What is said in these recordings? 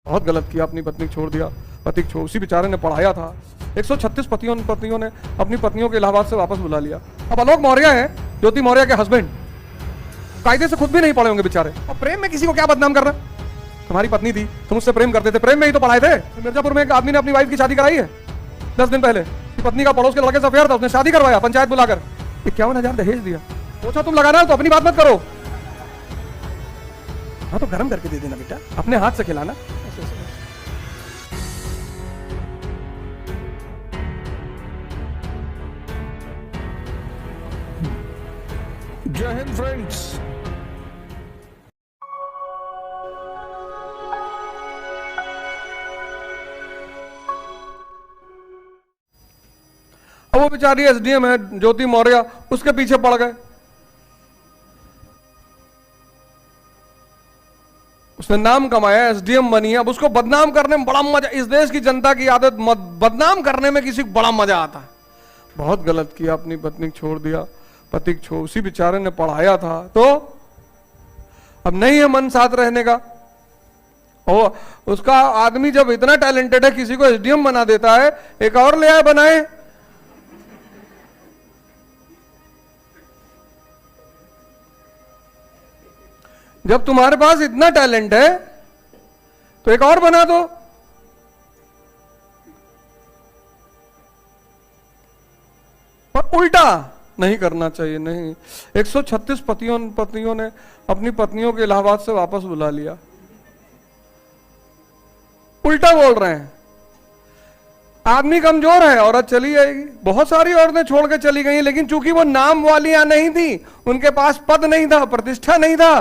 बहुत गलत किया, अपनी पत्नी छोड़ दिया, पति छोड़, उसी बेचारे ने पढ़ाया था। 136 पत्नियों ने अपनी पत्नियों को इलाहाबाद से वापस बुला लिया। अब आलोक मौर्य है, ज्योति मौर्य के हस्बैंड, कायदे से खुद भी नहीं पढ़े होंगे बेचारे, और प्रेम में किसी को क्या बदनाम कर रहा। तुम्हारी पत्नी थी, तुम उससे प्रेम करते थे, प्रेम में ही तो पढ़ाए थे। मिर्जापुर में एक आदमी ने अपनी वाइफ की शादी कराई है 10 दिन पहले, पत्नी का पड़ोस के लड़के से अफेयर था, उसने शादी करवाया पंचायत बुलाकर, 51,000 दहेज दिया। पूछा तुम लगाना है तो अपनी बात मत करो, हाँ तो गर्म करके दे देना बेटा, अपने हाथ से खिलाना। जय हिंद फ्रेंड्स। अब वो बेचारी एसडीएम है ज्योति मौर्य, उसके पीछे पड़ गए, उसने नाम कमाया, एसडीएम बनी है, अब उसको बदनाम करने में बड़ा मजा। इस देश की जनता की आदत बदनाम करने में किसी को बड़ा मजा आता है। बहुत गलत किया, अपनी पत्नी छोड़ दिया, पति छोड़, उसी बेचारे ने पढ़ाया था, तो अब नहीं है मन साथ रहने का। और उसका आदमी जब इतना टैलेंटेड है, किसी को एसडीएम बना देता है, एक और ले आए बनाए। जब तुम्हारे पास इतना टैलेंट है तो एक और बना दो। पर उल्टा नहीं करना चाहिए, नहीं। 136 पत्नियों ने अपनी पत्नियों को इलाहाबाद से वापस बुला लिया। उल्टा बोल रहे हैं, आदमी कमजोर है, औरत चली जाएगी। बहुत सारी औरतें छोड़ के चली गई, लेकिन चूंकि वो नाम वालियां नहीं थी, उनके पास पद नहीं था, प्रतिष्ठा नहीं था,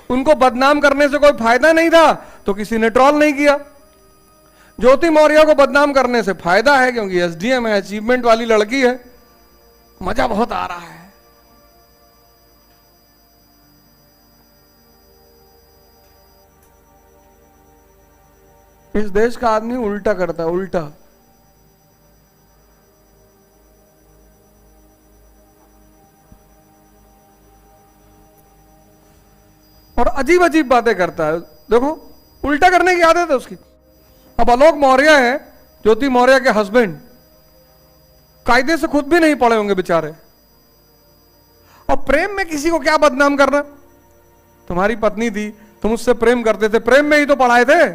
उनको बदनाम करने से कोई फायदा नहीं था, तो किसी ने ट्रोल नहीं किया। ज्योति मौर्य को बदनाम करने से फायदा है, क्योंकि एसडीएम है, अचीवमेंट वाली लड़की है, मजा बहुत आ रहा है। इस देश का आदमी उल्टा करता है, उल्टा। और अजीब अजीब बातें करता है। देखो, उल्टा करने की आदत है उसकी। अब आलोक मौर्य है, ज्योति मौर्य के हस्बैंड, कायदे से खुद भी नहीं पढ़े होंगे बेचारे, और प्रेम में किसी को क्या बदनाम करना। तुम्हारी पत्नी थी, तुम उससे प्रेम करते थे, प्रेम में ही तो पढ़ाए थे।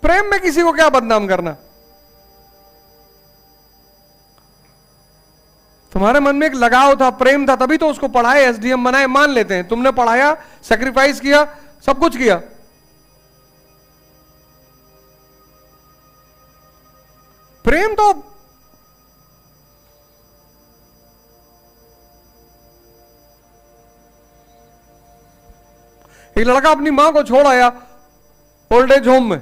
प्रेम में किसी को क्या बदनाम करना। तुम्हारे मन में एक लगाव था, प्रेम था, तभी तो उसको पढ़ाए, एसडीएम बनाए, मान लेते हैं। तुमने पढ़ाया, सैक्रिफाइस किया, सब कुछ किया। प्रेम तो एक लड़का अपनी मां को छोड़ आया ओल्ड एज होम में।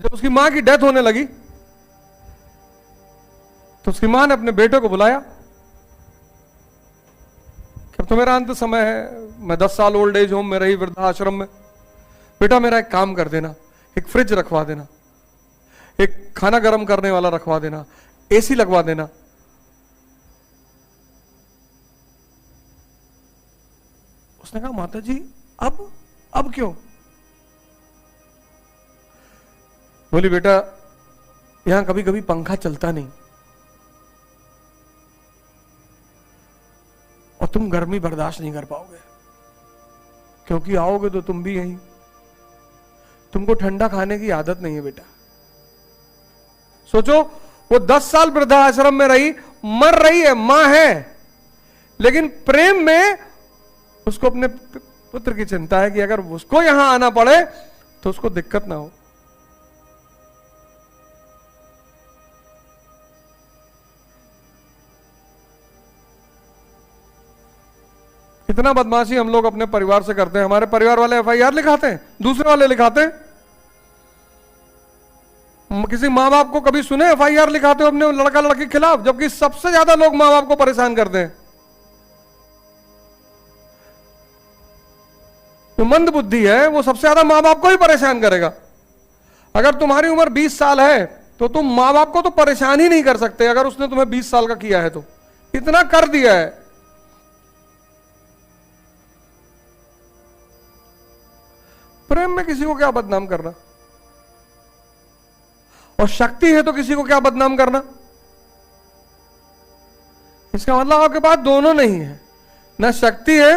जब उसकी मां की डेथ होने लगी तो उसकी मां ने अपने बेटे को बुलाया कि अब तो मेरा अंत समय है, मैं 10 साल ओल्ड एज होम में रही, वृद्धाश्रम में, बेटा मेरा एक काम कर देना, एक फ्रिज रखवा देना, एक खाना गर्म करने वाला रखवा देना, एसी लगवा देना। उसने कहा माता जी अब क्यों? बोली बेटा यहां कभी कभी पंखा चलता नहीं, और तुम गर्मी बर्दाश्त नहीं कर पाओगे, क्योंकि आओगे तो तुम भी यहीं, तुमको ठंडा खाने की आदत नहीं है बेटा। सोचो, वो 10 साल वृद्धाश्रम में रही, मर रही है, मां है, लेकिन प्रेम में उसको अपने पुत्र की चिंता है कि अगर उसको यहां आना पड़े तो उसको दिक्कत ना हो। इतना बदमाशी हम लोग अपने परिवार से करते हैं। हमारे परिवार वाले एफआईआर लिखाते हैं, दूसरे वाले लिखाते हैं। किसी माँ बाप को कभी सुने एफआईआर लिखाते हो अपने लड़का लड़की के खिलाफ? जबकि सबसे ज्यादा लोग माँ बाप को परेशान करते हैं। जो मंद बुद्धि है वो सबसे ज्यादा माँ बाप को ही परेशान करेगा। अगर तुम्हारी उम्र 20 साल है तो तुम माँ बाप को तो परेशान ही नहीं कर सकते, अगर उसने तुम्हें 20 साल का किया है तो। इतना कर दिया है। प्रेम में किसी को क्या बदनाम करना, और शक्ति है तो किसी को क्या बदनाम करना। इसका मतलब आपके पास दोनों नहीं है, न शक्ति है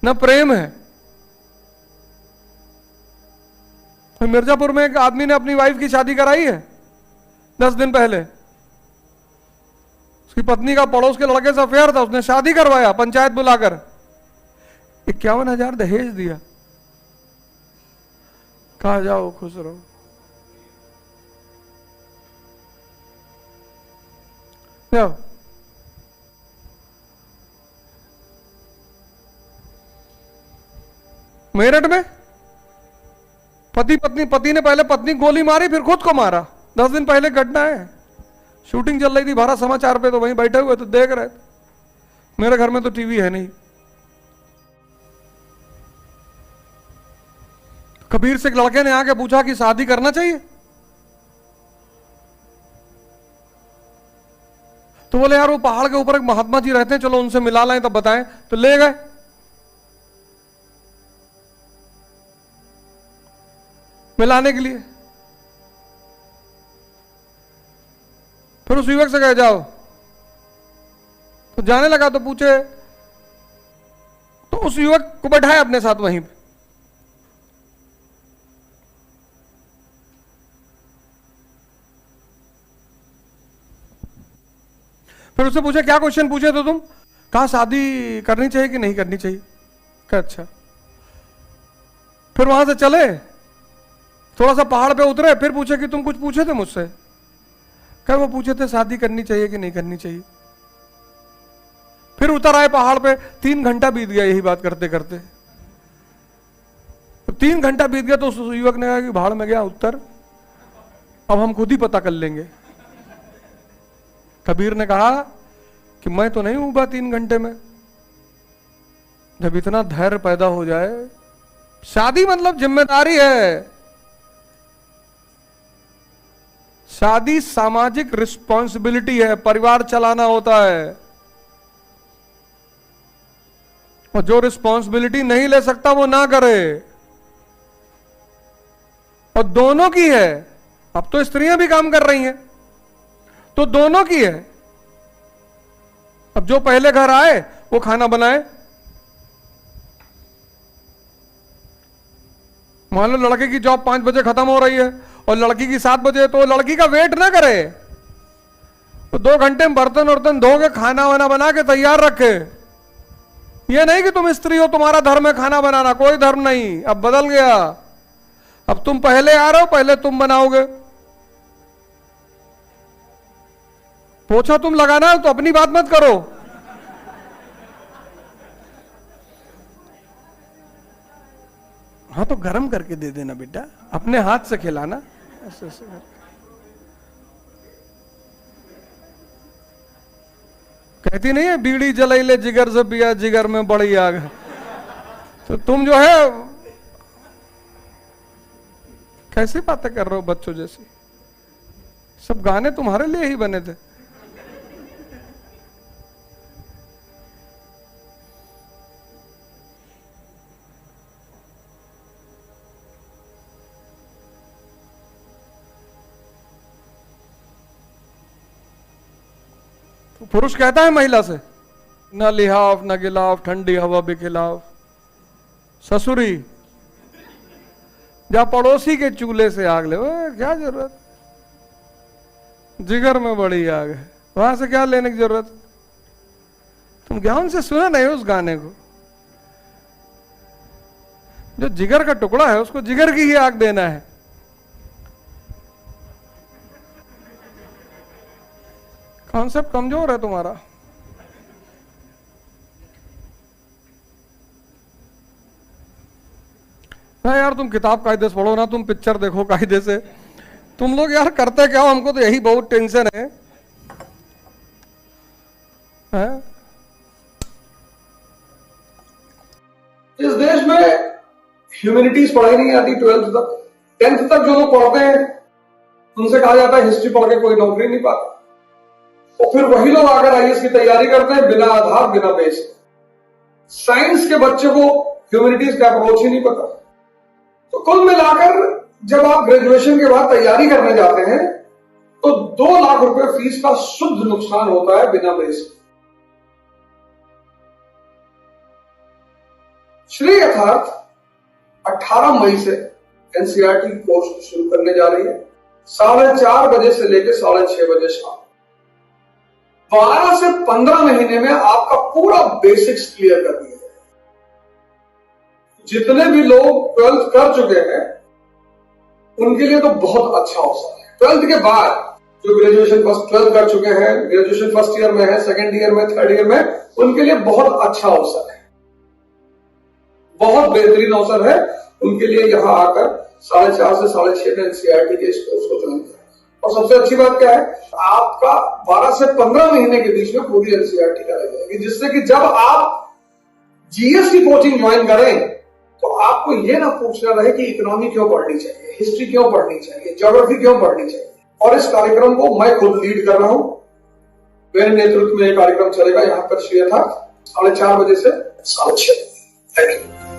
न प्रेम है। तो मिर्जापुर में एक आदमी ने अपनी वाइफ की शादी कराई है 10 दिन पहले। उसकी पत्नी का पड़ोस के लड़के से अफेयर था, उसने शादी करवाया पंचायत बुलाकर, 51,000 दहेज दिया, कहा जाओ खुश रहो। जाओ। मेरठ में पति ने पहले पत्नी गोली मारी, फिर खुद को मारा। 10 दिन पहले घटना है, शूटिंग चल रही थी भारत समाचार पे, तो वहीं बैठे हुए तो देख रहे थे। मेरे घर में तो टीवी है नहीं। कबीर से एक लड़के ने आके पूछा कि शादी करना चाहिए, तो बोले यार वो पहाड़ के ऊपर एक महात्मा जी रहते हैं, चलो उनसे मिला लाएं तब बताएं। तो ले गए, मिलाने के लिए। फिर उस युवक से कहे जाओ, तो जाने लगा। तो पूछे, तो उस युवक को बैठाया अपने साथ वहीं पे। फिर उससे पूछे क्या क्वेश्चन पूछे तो तुम? कहा शादी करनी चाहिए कि नहीं करनी चाहिए। कहा अच्छा। फिर वहां से चले, थोड़ा सा पहाड़ पे उतरे, फिर पूछे कि तुम कुछ पूछे थे मुझसे। कहा वो पूछे थे शादी करनी चाहिए कि नहीं करनी चाहिए। फिर उतर आए पहाड़ पे, 3 घंटा बीत गया यही बात करते करते। तो 3 घंटा बीत गया तो उस युवक ने कहा कि भाड़ में गया उत्तर, अब हम खुद ही पता कर लेंगे। कबीर ने कहा कि मैं तो नहीं उबा 3 घंटे में। जब इतना धैर्य पैदा हो जाए, शादी मतलब जिम्मेदारी है, शादी सामाजिक रिस्पॉन्सिबिलिटी है, परिवार चलाना होता है। और जो रिस्पॉन्सिबिलिटी नहीं ले सकता वो ना करे। और दोनों की है, अब तो स्त्रियां भी काम कर रही हैं, तो दोनों की है। अब जो पहले घर आए वो खाना बनाए। मान लो लड़के की जॉब 5 बजे खत्म हो रही है और लड़की की 7 बजे, तो लड़की का वेट ना करे, तो 2 घंटे में बर्तन वर्तन धो के खाना वाना बना के तैयार रखे। ये नहीं कि तुम स्त्री हो, तुम्हारा धर्म है खाना बनाना, कोई धर्म नहीं, अब बदल गया। अब तुम पहले आ रहे हो, पहले तुम बनाओगे। पोछा तुम लगाना तो अपनी बात मत करो। हाँ तो गरम करके दे देना बेटा, अपने हाथ से खिलाना। ऐसे ऐसे कहती नहीं है बीड़ी जलाइले जिगर से पिया जिगर में बड़ी आग। तो तुम जो है कैसी बातें कर रहे हो बच्चों जैसी? सब गाने तुम्हारे लिए ही बने थे। तो पुरुष कहता है महिला से, न लिहाफ न गिलाफ ठंडी हवा के खिलाफ, ससुरी जा पड़ोसी के चूल्हे से आग ले। क्या जरूरत, जिगर में बड़ी आग है, वहां से क्या लेने की जरूरत? तुम ज्ञान से सुना नहीं उस गाने को? जो जिगर का टुकड़ा है उसको जिगर की ही आग देना है। कॉन्सेप्ट कमजोर है तुम्हारा। ना यार तुम किताब कायदे से पढ़ो ना, तुम पिक्चर देखो कायदे से। तुम लोग यार करते क्या हो, हमको तो यही बहुत टेंशन है। इस देश में ह्यूमैनिटीज पढ़ाई नहीं आती 12th तक। 10th तक जो लोग पढ़ते हैं उनसे कहा जाता है हिस्ट्री पढ़ के कोई नौकरी नहीं पाता। और फिर वही लोग आकर आईएएस की तैयारी करते हैं बिना आधार बिना बेस। साइंस के बच्चे को ह्यूमैनिटीज का अप्रोच ही नहीं पता। तो कुल मिलाकर जब आप ग्रेजुएशन के बाद तैयारी करने जाते हैं तो 2 लाख रुपए फीस का शुद्ध नुकसान होता है बिना बेस। श्री यथार्थ 18 मई से एनसीईआरटी कोर्स शुरू करने जा रही है, 4:30 बजे से लेकर 6:30 बजे शाम। 12 से 15 महीने में आपका पूरा बेसिक्स क्लियर कर दिया है। जितने भी लोग 12th कर चुके हैं उनके लिए तो बहुत अच्छा अवसर है। 12th के बाद जो ग्रेजुएशन फर्स्ट 12 कर चुके हैं, ग्रेजुएशन फर्स्ट ईयर में है, सेकेंड ईयर में, थर्ड ईयर में, उनके लिए बहुत अच्छा अवसर है, बहुत बेहतरीन अवसर है उनके लिए यहां आकर 4:30 से 6:30 में एनसीईआरटी के इस कोर्स को ज्वाइन करें। और सबसे अच्छी बात क्या है, आपका 12 से 15 महीने के बीच में पूरी एनसीईआरटी कराई जाएगी, जिससे कि जब आप जीएस की कोचिंग ज्वाइन करें तो आपको ये ना पूछना रहे कि इकोनॉमी क्यों पढ़नी चाहिए, हिस्ट्री क्यों पढ़नी चाहिए, ज्योग्राफी क्यों पढ़नी चाहिए। और इस कार्यक्रम को मैं खुद लीड कर रहा हूं, मेरे नेतृत्व में यह कार्यक्रम चलेगा यहां पर श्री यथार्थ 4:30 बजे से 6:30 बजे। Thank you.